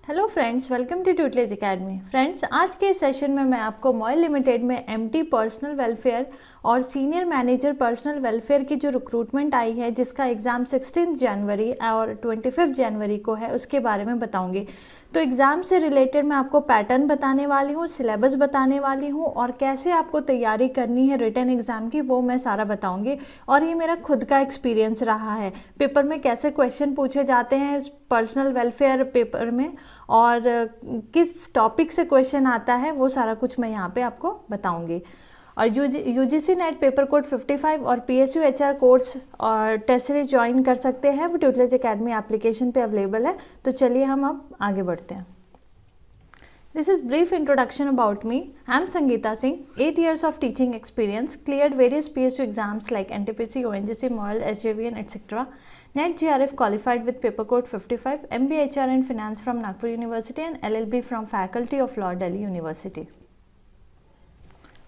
Hello friends, welcome to tutelage academy. Friends, आज के session में मैं आपको मॉयल लिमिटेड में एमटी पर्सनल वेलफेयर और सीनियर मैनेजर पर्सनल वेलफेयर की जो रिक्रूटमेंट आई है, जिसका एग्ज़ाम 16 जनवरी और 25 जनवरी को है, उसके बारे में बताऊंगी। तो एग्ज़ाम से रिलेटेड मैं आपको पैटर्न बताने वाली हूँ, सिलेबस बताने वाली हूँ और कैसे आपको तैयारी करनी है रिटन एग्ज़ाम की, वो मैं सारा बताऊंगी। और ये मेरा खुद का एक्सपीरियंस रहा है, पेपर में कैसे क्वेश्चन पूछे जाते हैं पर्सनल वेलफेयर पेपर में और किस टॉपिक से क्वेश्चन आता है, वो सारा कुछ मैं यहाँ पे आपको बताऊंगी। और यूजीसी नेट पेपर कोड 55 और पीएसयू एचआर कोर्स और टेस्ट सीरीज ज्वाइन कर सकते हैं, वो ट्यूटलेज एकेडमी एप्लीकेशन पे अवेलेबल है। तो चलिए हम अब आगे बढ़ते हैं। This is brief introduction about me. I am Sangeeta Singh, 8 years of teaching experience, cleared various PSU exams like NTPC, ONGC, MOEL, SJVN, etc. NET JRF qualified with paper code 55, MBA HR and Finance from Nagpur University and LLB from Faculty of Law, Delhi University.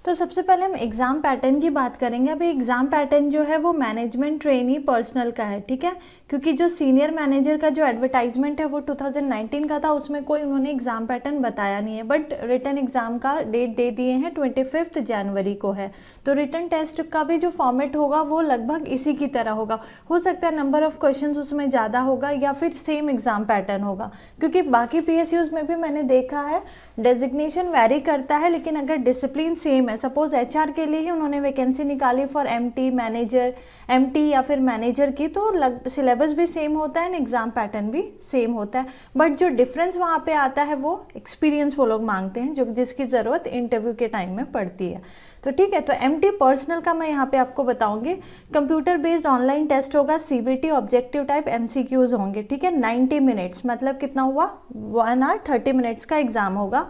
तो सबसे पहले हम exam pattern की बात करेंगे। अभी exam pattern जो है वो मैनेजमेंट ट्रेनी पर्सनल का है, ठीक है, क्योंकि जो सीनियर मैनेजर का जो एडवर्टाइजमेंट है वो 2019 का था, उसमें कोई उन्होंने एग्ज़ाम पैटर्न बताया नहीं है, बट रिटन एग्ज़ाम का डेट दे दिए हैं 25 जनवरी को है। तो रिटन टेस्ट का भी जो फॉर्मेट होगा वो लगभग इसी की तरह होगा। हो सकता है नंबर ऑफ़ क्वेश्चन उसमें ज़्यादा होगा या फिर सेम एग्ज़ाम पैटर्न होगा, क्योंकि बाकी PSUs में भी मैंने देखा है डेजिग्नेशन वैरी करता है, लेकिन अगर डिसिप्लिन सेम है, सपोज HR के लिए ही उन्होंने वैकेंसी निकाली फॉर MT मैनेजर, MT या फिर मैनेजर की, तो सिलेबस भी सेम होता है, एग्ज़ाम पैटर्न भी सेम होता है, बट जो डिफरेंस वहाँ पे आता है वो एक्सपीरियंस वो लोग मांगते हैं, जो जिसकी ज़रूरत इंटरव्यू के टाइम में पड़ती है। तो ठीक है, तो MT पर्सनल का मैं यहाँ पे आपको बताऊंगी। कंप्यूटर बेस्ड ऑनलाइन टेस्ट होगा, CBT ऑब्जेक्टिव टाइप MCQs होंगे, ठीक है। 90 मिनट्स मतलब कितना हुआ, 1 आवर 30 मिनट्स का एग्ज़ाम होगा।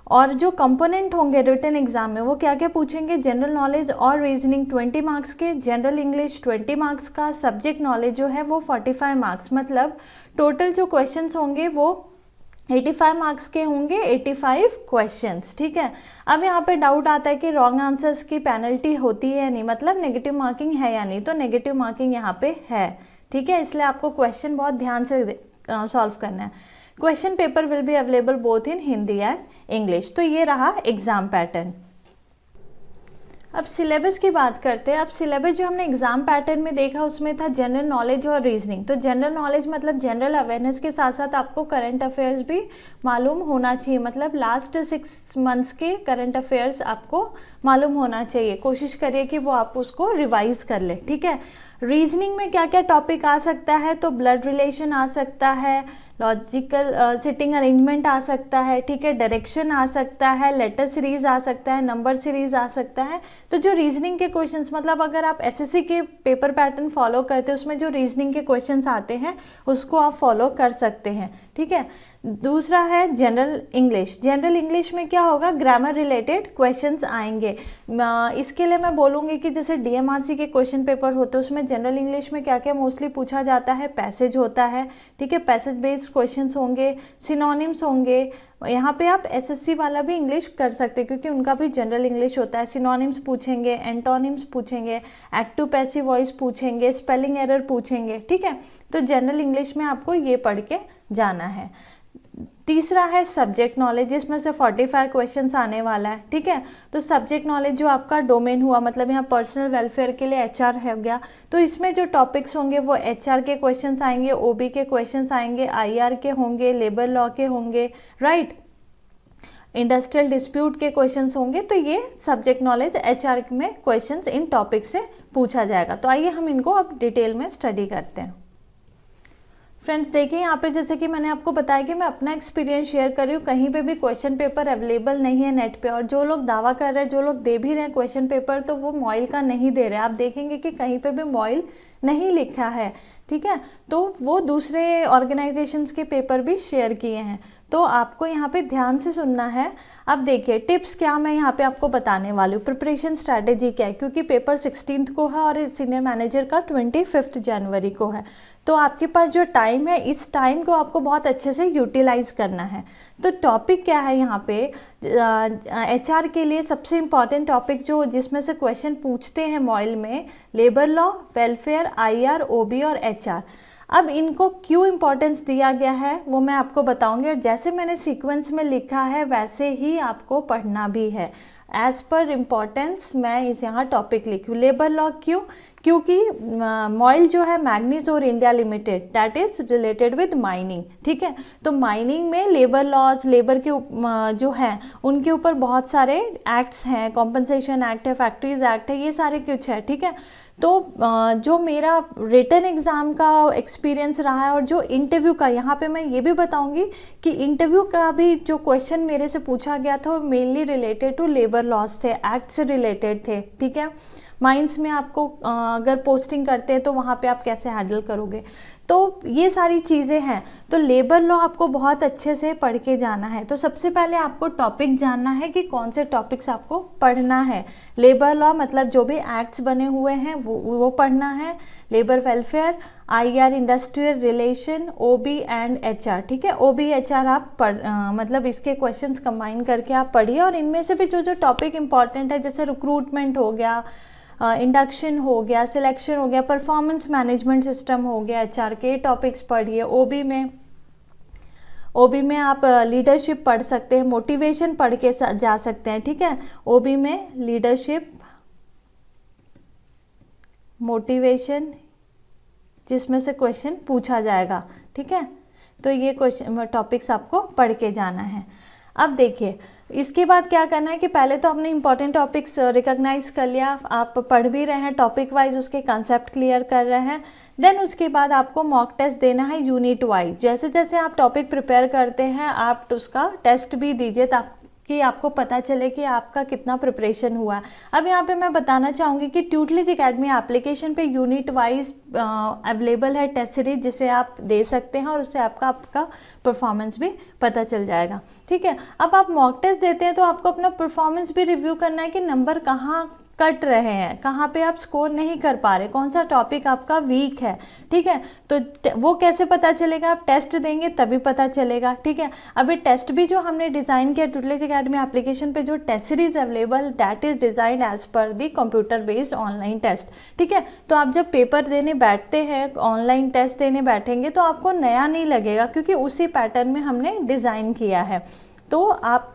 और जो कंपोनेंट होंगे रिटन एग्जाम में वो क्या क्या पूछेंगे, जनरल नॉलेज और रीजनिंग 20 मार्क्स के, जनरल इंग्लिश 20 मार्क्स का, सब्जेक्ट नॉलेज जो है वो 45 मार्क्स, मतलब टोटल जो क्वेश्चंस होंगे वो 85 मार्क्स के होंगे, 85 क्वेश्चंस, ठीक है। अब यहाँ पे डाउट आता है कि रॉन्ग आंसर्स की पेनल्टी होती है या नहीं, मतलब नेगेटिव मार्किंग है या नहीं, तो नेगेटिव मार्किंग यहाँ पे है, ठीक है। इसलिए आपको क्वेश्चन बहुत ध्यान से सॉल्व करना है। Question paper will be available both in Hindi and English. तो ये रहा एग्जाम पैटर्न। अब सिलेबस की बात करते हैं। अब सिलेबस जो हमने एग्जाम पैटर्न में देखा उसमें था जनरल नॉलेज और रीजनिंग। तो जनरल नॉलेज मतलब जनरल अवेयरनेस के साथ साथ आपको करंट अफेयर्स भी मालूम होना चाहिए, मतलब लास्ट 6 मंथ्स के करंट अफेयर्स आपको मालूम होना चाहिए। कोशिश करिए कि वो आप उसको रिवाइज कर ले, ठीक है। रीजनिंग में क्या क्या टॉपिक आ सकता है, तो ब्लड रिलेशन आ सकता है, लॉजिकल सिटिंग अरेंजमेंट आ सकता है, ठीक है, डायरेक्शन आ सकता है, लेटर सीरीज आ सकता है, नंबर सीरीज आ सकता है। तो जो रीजनिंग के क्वेश्चंस, मतलब अगर आप SSC के पेपर पैटर्न फॉलो करते हो उसमें जो रीजनिंग के क्वेश्चंस आते हैं उसको आप फॉलो कर सकते हैं, ठीक है। दूसरा है जनरल इंग्लिश। जनरल इंग्लिश में क्या होगा, ग्रामर रिलेटेड क्वेश्चंस आएंगे। इसके लिए मैं बोलूँगी कि जैसे DMRC के क्वेश्चन पेपर होते हैं उसमें जनरल इंग्लिश में क्या क्या मोस्टली पूछा जाता है, पैसेज होता है, ठीक है, पैसेज बेस्ड क्वेश्चंस होंगे, सिनोनिम्स होंगे। यहाँ पे आप SSC वाला भी इंग्लिश कर सकते हैं क्योंकि उनका भी जनरल इंग्लिश होता है। सिनोनिम्स पूछेंगे, एंटोनिम्स पूछेंगे, एक्टिव पैसिव वॉइस पूछेंगे, स्पेलिंग एरर पूछेंगे, ठीक है। तो जनरल इंग्लिश में आपको ये पढ़ के जाना है। तीसरा है सब्जेक्ट नॉलेज, जिसमें से 45 क्वेश्चंस आने वाला है, ठीक है। तो सब्जेक्ट नॉलेज जो आपका डोमेन हुआ, मतलब यहाँ पर्सनल वेलफेयर के लिए HR है गया, तो इसमें जो टॉपिक्स होंगे वो HR के क्वेश्चंस आएंगे, OB के क्वेश्चंस आएंगे, IR के होंगे, लेबर लॉ के होंगे, राइट, इंडस्ट्रियल डिस्प्यूट के क्वेश्चंस होंगे। तो ये सब्जेक्ट नॉलेज HR में क्वेश्चंस इन टॉपिक से पूछा जाएगा। तो आइए हम इनको अब डिटेल में स्टडी करते हैं। फ्रेंड्स देखिए, यहाँ पे जैसे कि मैंने आपको बताया कि मैं अपना एक्सपीरियंस शेयर कर रही हूँ, कहीं पे भी क्वेश्चन पेपर अवेलेबल नहीं है नेट पे। और जो लोग दावा कर रहे हैं, जो लोग दे भी रहे हैं क्वेश्चन पेपर, तो वो मॉयल का नहीं दे रहे हैं। आप देखेंगे कि कहीं पे भी मॉयल नहीं लिखा है, ठीक है, तो वो दूसरे ऑर्गेनाइजेशंस के पेपर भी शेयर किए हैं। तो आपको यहाँ पे ध्यान से सुनना है। अब देखिए टिप्स क्या मैं यहाँ पे आपको बताने वाली हूँ, प्रिपरेशन स्ट्रैटेजी क्या है, क्योंकि पेपर 16 को है और सीनियर मैनेजर का 25 जनवरी को है। तो आपके पास जो टाइम है, इस टाइम को आपको बहुत अच्छे से यूटिलाइज करना है। तो टॉपिक क्या है यहाँ पे, HR के लिए सबसे इम्पॉर्टेंट टॉपिक जो जिसमें से क्वेश्चन पूछते हैं मॉयल में, labour law, welfare, IR, OB और HR। अब इनको क्यों इम्पोर्टेंस दिया गया है वो मैं आपको बताऊंगी, और जैसे मैंने सीक्वेंस में लिखा है वैसे ही आपको पढ़ना भी है। एज पर इम्पोर्टेंस मैं इस यहाँ टॉपिक लिखूँ। लेबर लॉ क्यों? क्योंकि मॉइल जो है मैग्नीज और India limited that is related with mining, ठीक है। तो माइनिंग में लेबर लॉज, लेबर के जो हैं उनके ऊपर बहुत सारे एक्ट्स हैं, कॉम्पनसेशन एक्ट है, फैक्ट्रीज एक्ट है, ये सारे कुछ है, ठीक है। तो जो मेरा रिटन एग्ज़ाम का एक्सपीरियंस रहा है और जो इंटरव्यू का, यहाँ पे मैं ये भी बताऊंगी कि इंटरव्यू का भी जो क्वेश्चन मेरे से पूछा गया था वो mainly related to labour laws थे, एक्ट से रिलेटेड थे, ठीक है। माइंस में आपको अगर पोस्टिंग करते हैं तो वहाँ पे आप कैसे हैंडल करोगे, तो ये सारी चीज़ें हैं। तो लेबर लॉ आपको बहुत अच्छे से पढ़ के जाना है। तो सबसे पहले आपको टॉपिक जानना है कि कौन से टॉपिक्स आपको पढ़ना है। लेबर लॉ मतलब जो भी एक्ट्स बने हुए हैं वो पढ़ना है। Labour welfare, IR industrial relation, OB and HR, ठीक है। OB HR आप मतलब इसके क्वेश्चंस कंबाइन करके आप पढ़िए, और इनमें से भी जो जो टॉपिक इंपॉर्टेंट है जैसे रिक्रूटमेंट हो गया, इंडक्शन हो गया, सिलेक्शन हो गया, परफॉर्मेंस मैनेजमेंट सिस्टम हो गया, HR के टॉपिक्स पढ़िए। OB में आप लीडरशिप पढ़ सकते हैं, मोटिवेशन पढ़ के जा सकते हैं, ठीक है। OB में लीडरशिप, मोटिवेशन, जिसमें से क्वेश्चन पूछा जाएगा, ठीक है। तो ये क्वेश्चन टॉपिक्स आपको पढ़ के जाना है। अब देखिए इसके बाद क्या करना है कि पहले तो आपने इंपॉर्टेंट टॉपिक्स रिकॉग्नाइज कर लिया, आप पढ़ भी रहे हैं, टॉपिक वाइज उसके कंसेप्ट क्लियर कर रहे हैं। देन उसके बाद आपको मॉक टेस्ट देना है यूनिट वाइज। जैसे जैसे आप टॉपिक प्रिपेयर करते हैं आप उसका टेस्ट भी दीजिए ताकि आपको पता चले कि आपका कितना प्रिपरेशन हुआ है। अब यहाँ पे मैं बताना चाहूँगी कि ट्यूटलीज एकेडमी एप्लीकेशन पे यूनिट वाइज अवेलेबल है टेस्ट सीरीज, जिसे आप दे सकते हैं और उससे आपका परफॉर्मेंस भी पता चल जाएगा, ठीक है। अब आप मॉक टेस्ट देते हैं तो आपको अपना परफॉर्मेंस भी रिव्यू करना है कि नंबर कहाँ कट रहे हैं, कहाँ पे आप स्कोर नहीं कर पा रहे, कौन सा टॉपिक आपका वीक है, ठीक है। तो वो कैसे पता चलेगा? आप टेस्ट देंगे तभी पता चलेगा, ठीक है। अभी टेस्ट भी जो हमने डिज़ाइन किया ट्यूटलीज एकेडमी एप्लीकेशन पे, जो test series available that is designed as per the computer based online test, ठीक है। तो आप जब पेपर देने बैठते हैं, ऑनलाइन टेस्ट देने बैठेंगे तो आपको नया नहीं लगेगा क्योंकि उसी पैटर्न में हमने डिज़ाइन किया है। तो आप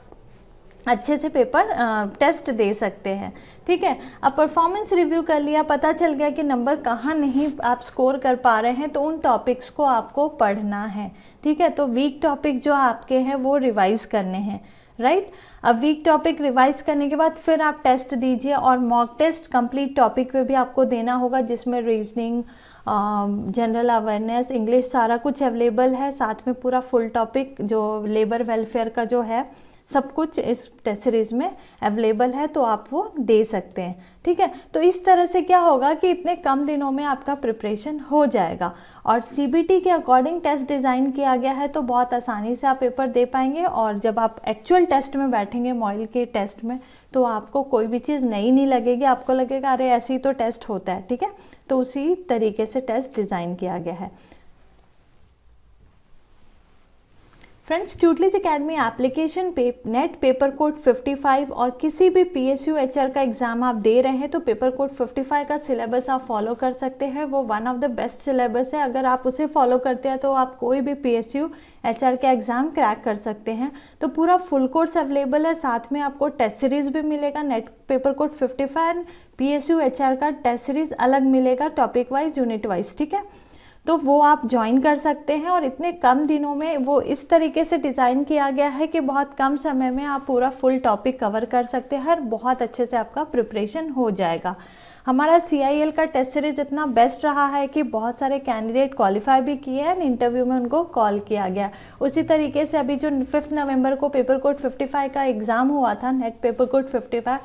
अच्छे से पेपर टेस्ट दे सकते हैं, ठीक है। अब परफॉर्मेंस रिव्यू कर लिया, पता चल गया कि नंबर कहाँ नहीं आप स्कोर कर पा रहे हैं, तो उन टॉपिक्स को आपको पढ़ना है, ठीक है। तो वीक टॉपिक जो आपके हैं वो रिवाइज करने हैं, राइट। अब वीक टॉपिक रिवाइज करने के बाद फिर आप टेस्ट दीजिए, और मॉक टेस्ट कंप्लीट टॉपिक पे भी आपको देना होगा जिसमें रीजनिंग, जनरल अवेयरनेस, इंग्लिश सारा कुछ अवेलेबल है। साथ में पूरा फुल टॉपिक जो लेबर वेलफेयर का जो है सब कुछ इस टेस्ट सीरीज में अवेलेबल है, तो आप वो दे सकते हैं, ठीक है। तो इस तरह से क्या होगा कि इतने कम दिनों में आपका प्रिपरेशन हो जाएगा, और CBT के अकॉर्डिंग टेस्ट डिज़ाइन किया गया है तो बहुत आसानी से आप पेपर दे पाएंगे। और जब आप एक्चुअल टेस्ट में बैठेंगे, मॉइल के टेस्ट में, तो आपको कोई भी चीज़ नई नहीं लगेगी, आपको लगेगा अरे ऐसे ही तो टेस्ट होता है, ठीक है। तो उसी तरीके से टेस्ट डिज़ाइन किया गया है। फ्रेंड्स, ट्यूटलीज एकेडमी एप्लीकेशन पे नेट पेपर कोड 55 और किसी भी PSU HR का एग्ज़ाम आप दे रहे हैं तो पेपर कोड 55 का सिलेबस आप फॉलो कर सकते हैं। वो one of the best syllabus है। अगर आप उसे फॉलो करते हैं तो आप कोई भी PSU HR का एग्ज़ाम क्रैक कर सकते हैं। तो पूरा फुल कोर्स अवेलेबल है, साथ में आपको टेस्ट सीरीज़ भी मिलेगा। Net paper code 55 PSU HR का टेस्ट सीरीज़ अलग मिलेगा, टॉपिक वाइज, यूनिट वाइज, ठीक है। तो वो आप ज्वाइन कर सकते हैं, और इतने कम दिनों में वो इस तरीके से डिज़ाइन किया गया है कि बहुत कम समय में आप पूरा फुल टॉपिक कवर कर सकते हैं, हर बहुत अच्छे से आपका प्रिपरेशन हो जाएगा। हमारा CIL का टेस्ट सीरीज इतना बेस्ट रहा है कि बहुत सारे कैंडिडेट क्वालिफाई भी किए हैं, इंटरव्यू में उनको कॉल किया गया। उसी तरीके से अभी जो 5 नवंबर को पेपर कोड 55 का एग्ज़ाम हुआ था, नेट पेपर कोड 55,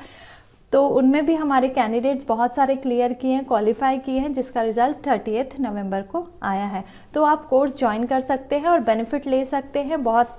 तो उनमें भी हमारे कैंडिडेट्स बहुत सारे क्लियर किए हैं, क्वालिफाई किए हैं, जिसका रिजल्ट 30 नवंबर को आया है। तो आप कोर्स ज्वाइन कर सकते हैं और बेनिफिट ले सकते हैं। बहुत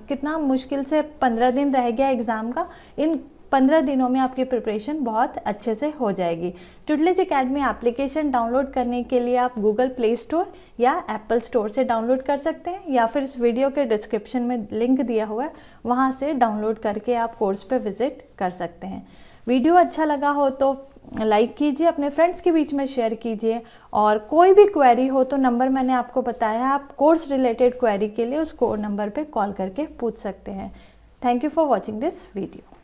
कितना मुश्किल से 15 दिन रह गया एग्ज़ाम का, इन 15 दिनों में आपकी प्रिपरेशन बहुत अच्छे से हो जाएगी। ट्यूटलीज एकेडमी एप्लीकेशन डाउनलोड करने के लिए आप गूगल प्ले स्टोर या एप्पल स्टोर से डाउनलोड कर सकते हैं, या फिर इस वीडियो के डिस्क्रिप्शन में लिंक दिया हुआ है, वहाँ से डाउनलोड करके आप कोर्स पे विजिट कर सकते हैं। वीडियो अच्छा लगा हो तो लाइक कीजिए, अपने फ्रेंड्स के बीच में शेयर कीजिए, और कोई भी क्वेरी हो तो नंबर मैंने आपको बताया, आप कोर्स रिलेटेड क्वेरी के लिए उस नंबर पे कॉल करके पूछ सकते हैं। Thank you for watching this video.